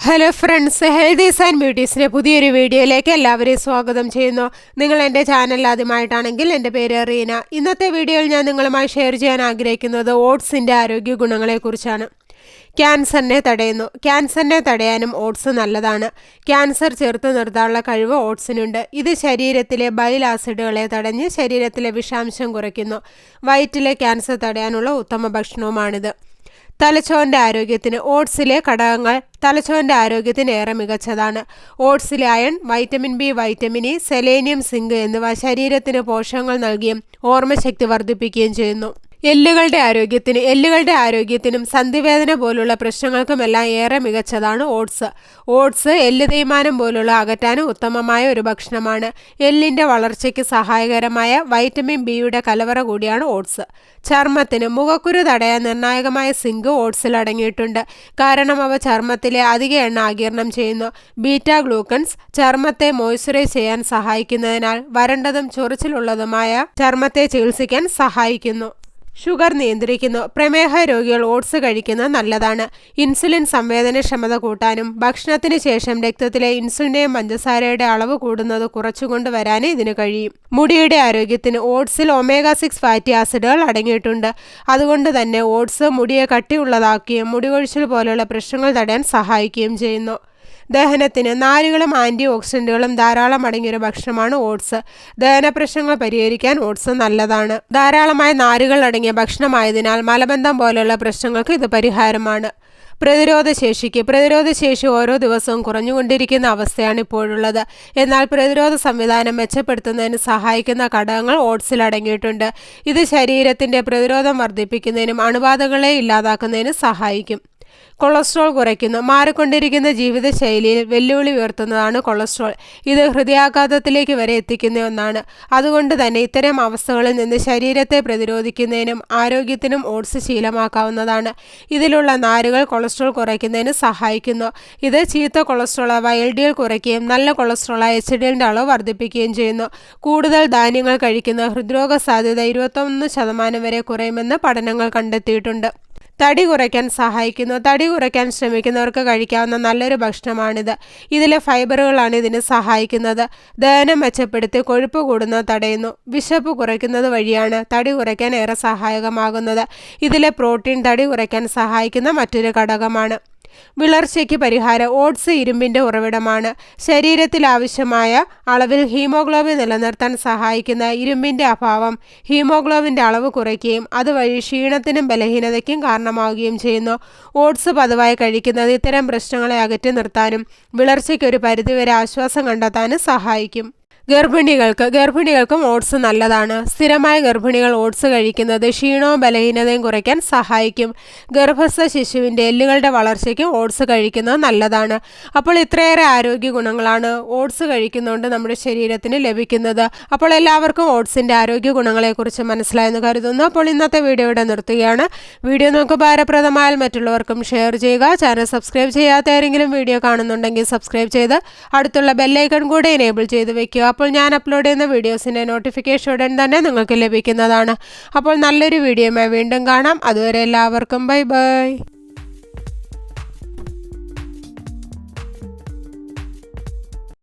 Hello friends, healthies and ബ്യൂട്ടീസിൻ്റെ പുതിയൊരു വീഡിയോയിലേക്ക് എല്ലാവരെയും സ്വാഗതം ചെയ്യുന്നു. നിങ്ങൾ എൻ്റെ ചാനൽ ആദ്യമായിട്ടാണെങ്കിൽ എൻ്റെ പേര് റീന. ഇന്നത്തെ വീഡിയോയിൽ ഞാൻ നിങ്ങളുമായി ഷെയർ ചെയ്യാൻ ആഗ്രഹിക്കുന്നത് ഓട്സിൻ്റെ ആരോഗ്യ ഗുണങ്ങളെക്കുറിച്ചാണ്. ക്യാൻസറിനെ തടയാനും ഓട്സ് നല്ലതാണ്. ക്യാൻസർ ചെറുത്തു നിർത്താനുള്ള കഴിവ് ഓട്സിനുണ്ട്. ഇത് ശരീരത്തിലെ ബൈൽ ആസിഡുകളെ തടഞ്ഞ് ശരീരത്തിലെ വിഷാംശം കുറയ്ക്കുന്നു. വയറ്റിലെ ക്യാൻസർ തടയാനുള്ള ഉത്തമ ഭക്ഷണവുമാണിത്. തലച്ചോറിൻ്റെ ആരോഗ്യത്തിന് ഓട്സിലെ ഘടകങ്ങൾ തലച്ചോറിൻ്റെ ആരോഗ്യത്തിന് ഏറെ മികച്ചതാണ്. ഓട്സിലെ iron, vitamin B, vitamin E, selenium, zinc എന്നിവ ശരീരത്തിന് പോഷകങ്ങൾ നൽകുകയും ഓർമ്മശക്തി വർദ്ധിപ്പിക്കുകയും ചെയ്യുന്നു. എല്ലുകളുടെ ആരോഗ്യത്തിനും സന്ധിവേദന പോലുള്ള പ്രശ്നങ്ങൾക്കുമെല്ലാം ഏറെ മികച്ചതാണ് ഓട്സ്. ഓട്സ് എല്ല് തേയ്മാനം പോലുള്ള അകറ്റാനും ഉത്തമമായ ഒരു ഭക്ഷണമാണ്. എല്ലിൻ്റെ വളർച്ചയ്ക്ക് സഹായകരമായ വൈറ്റമിൻ ബിയുടെ കലവറ കൂടിയാണ് ഓട്സ്. ചർമ്മത്തിന് മുഖക്കുരു തടയാൻ നിർണായകമായ സിങ്ക് ഓട്സിൽ അടങ്ങിയിട്ടുണ്ട്. കാരണം അവ ചർമ്മത്തിലെ അധിക എണ്ണ ആഗിരണം ചെയ്യുന്നു. ബീറ്റാ ഗ്ലൂക്കൻസ് ചർമ്മത്തെ മോയ്സ്ചറൈസ് ചെയ്യാൻ സഹായിക്കുന്നതിനാൽ വരണ്ടതും ചൊറിച്ചിലുള്ളതുമായ ചർമ്മത്തെ ചികിത്സിക്കാൻ സഹായിക്കുന്നു. ഷുഗർ നിയന്ത്രിക്കുന്നു. പ്രമേഹ രോഗികൾ ഓട്സ് കഴിക്കുന്നത് നല്ലതാണ്. ഇൻസുലിൻ സംവേദനക്ഷമത കൂട്ടാനും ഭക്ഷണത്തിന് ശേഷം രക്തത്തിലെ ഇൻസുലിൻ്റെയും പഞ്ചസാരയുടെ അളവ് കൂടുന്നത് കുറച്ചുകൊണ്ടുവരാനും ഇതിന് കഴിയും. മുടിയുടെ ആരോഗ്യത്തിന് ഓട്സിൽ ഒമേഗ-6 ഫാറ്റി ആസിഡുകൾ അടങ്ങിയിട്ടുണ്ട്. അതുകൊണ്ട് തന്നെ ഓട്സ് മുടിയെ കട്ടിയുള്ളതാക്കുകയും മുടികൊഴിച്ചിൽ പോലുള്ള പ്രശ്നങ്ങൾ തടയാൻ സഹായിക്കുകയും ചെയ്യുന്നു. ദഹനത്തിന് നാരുകളും ആൻറ്റി ഓക്സിഡൻറ്റുകളും ധാരാളം അടങ്ങിയൊരു ഭക്ഷണമാണ് ഓട്സ്. ദഹന പ്രശ്നങ്ങൾ പരിഹരിക്കാൻ ഓട്സ് നല്ലതാണ്. ധാരാളമായ നാരുകൾ അടങ്ങിയ ഭക്ഷണമായതിനാൽ മലബന്ധം പോലുള്ള പ്രശ്നങ്ങൾക്ക് ഇത് പരിഹാരമാണ്. പ്രതിരോധശേഷി ഓരോ ദിവസവും കുറഞ്ഞുകൊണ്ടിരിക്കുന്ന അവസ്ഥയാണ് ഇപ്പോഴുള്ളത്. എന്നാൽ പ്രതിരോധ സംവിധാനം മെച്ചപ്പെടുത്തുന്നതിന് സഹായിക്കുന്ന ഘടകങ്ങൾ ഓട്സിൽ അടങ്ങിയിട്ടുണ്ട്. ഇത് ശരീരത്തിൻ്റെ പ്രതിരോധം വർദ്ധിപ്പിക്കുന്നതിനും അണുബാധകളെ ഇല്ലാതാക്കുന്നതിനും സഹായിക്കും. കൊളസ്ട്രോൾ കുറയ്ക്കുന്നു. മാറിക്കൊണ്ടിരിക്കുന്ന ജീവിതശൈലിയിൽ വെല്ലുവിളി ഉയർത്തുന്നതാണ് കൊളസ്ട്രോൾ. ഇത് ഹൃദയാഘാതത്തിലേക്ക് വരെ എത്തിക്കുന്ന ഒന്നാണ്. അതുകൊണ്ട് തന്നെ ഇത്തരം അവസ്ഥകളിൽ നിന്ന് ശരീരത്തെ പ്രതിരോധിക്കുന്നതിനും ആരോഗ്യത്തിനും ഓട്സ് ശീലമാക്കാവുന്നതാണ്. ഇതിലുള്ള നാരുകൾ കൊളസ്ട്രോൾ കുറയ്ക്കുന്നതിന് സഹായിക്കുന്നു. ഇത് ചീത്ത കൊളസ്ട്രോൾ LDL കുറയ്ക്കുകയും നല്ല കൊളസ്ട്രോളായ HDLൻ്റെ അളവ് വർദ്ധിപ്പിക്കുകയും ചെയ്യുന്നു. കൂടുതൽ ധാന്യങ്ങൾ കഴിക്കുന്ന ഹൃദ്രോഗ സാധ്യത 21% വരെ കുറയുമെന്ന് പഠനങ്ങൾ കണ്ടെത്തിയിട്ടുണ്ട്. തടി കുറയ്ക്കാൻ സഹായിക്കുന്നു. തടി കുറയ്ക്കാൻ ശ്രമിക്കുന്നവർക്ക് കഴിക്കാവുന്ന നല്ലൊരു ഭക്ഷണമാണിത്. ഇതിലെ ഫൈബറുകളാണ് ഇതിന് സഹായിക്കുന്നത്. ദഹനം മെച്ചപ്പെടുത്തി കൊഴുപ്പ് കൂടുന്നത് തടയുന്നു. വിശപ്പ് കുറയ്ക്കുന്നത് വഴിയാണ് തടി കുറയ്ക്കാൻ ഏറെ സഹായകമാകുന്നത്. ഇതിലെ പ്രോട്ടീൻ തടി കുറയ്ക്കാൻ സഹായിക്കുന്ന മറ്റൊരു ഘടകമാണ്. വിളർച്ചയ്ക്ക് പരിഹാരം ഓട്സ് ഇരുമ്പിൻ്റെ ഉറവിടമാണ്. ശരീരത്തിൽ ആവശ്യമായ അളവിൽ ഹീമോഗ്ലോബിൻ നിലനിർത്താൻ സഹായിക്കുന്ന ഇരുമ്പിൻ്റെ അഭാവം ഹീമോഗ്ലോബിൻ്റെ അളവ് കുറയ്ക്കുകയും അതുവഴി ക്ഷീണത്തിനും ബലഹീനതയ്ക്കും കാരണമാവുകയും ചെയ്യുന്നു. ഓട്സ് പതിവായി കഴിക്കുന്നത് ഇത്തരം പ്രശ്നങ്ങളെ അകറ്റി നിർത്താനും വിളർച്ചയ്ക്ക് ഒരു പരിധിവരെ ആശ്വാസം കണ്ടെത്താനും സഹായിക്കും. ഗർഭിണികൾക്കും ഓട്സ് നല്ലതാണ്. സ്ഥിരമായ ഗർഭിണികൾ ഓട്സ് കഴിക്കുന്നത് ക്ഷീണവും ബലഹീനതയും കുറയ്ക്കാൻ സഹായിക്കും. ഗർഭസ്ഥ ശിശുവിൻ്റെ എല്ലുകളുടെ വളർച്ചയ്ക്കും ഓട്സ് കഴിക്കുന്നത് നല്ലതാണ്. അപ്പോൾ ഇത്രയേറെ ആരോഗ്യ ഗുണങ്ങളാണ് ഓട്സ് കഴിക്കുന്നതുകൊണ്ട് നമ്മുടെ ശരീരത്തിന് ലഭിക്കുന്നത്. അപ്പോൾ എല്ലാവർക്കും ഓട്സിൻ്റെ ആരോഗ്യ ഗുണങ്ങളെക്കുറിച്ച് മനസ്സിലായെന്ന് കരുതുന്നു. അപ്പോൾ ഇന്നത്തെ വീഡിയോ ഇവിടെ നിർത്തുകയാണ്. വീഡിയോ നിങ്ങൾക്ക് ഉപകാരപ്രദമായാൽ മറ്റുള്ളവർക്കും ഷെയർ ചെയ്യുക. ചാനൽ സബ്സ്ക്രൈബ് ചെയ്യാത്ത ആരെങ്കിലും വീഡിയോ കാണുന്നുണ്ടെങ്കിൽ സബ്സ്ക്രൈബ് ചെയ്ത് അടുത്തുള്ള ബെല്ലൈക്കൺ കൂടെ എനേബിൾ ചെയ്ത് വെക്കുക. അപ്പോൾ ഞാൻ അപ്ലോഡ് ചെയ്യുന്ന വീഡിയോസിൻ്റെ നോട്ടിഫിക്കേഷൻ ഉടൻ തന്നെ നിങ്ങൾക്ക് ലഭിക്കുന്നതാണ്. അപ്പോൾ നല്ലൊരു വീഡിയോയുമായി വീണ്ടും കാണാം. അതുവരെ എല്ലാവർക്കും ബൈ ബൈ.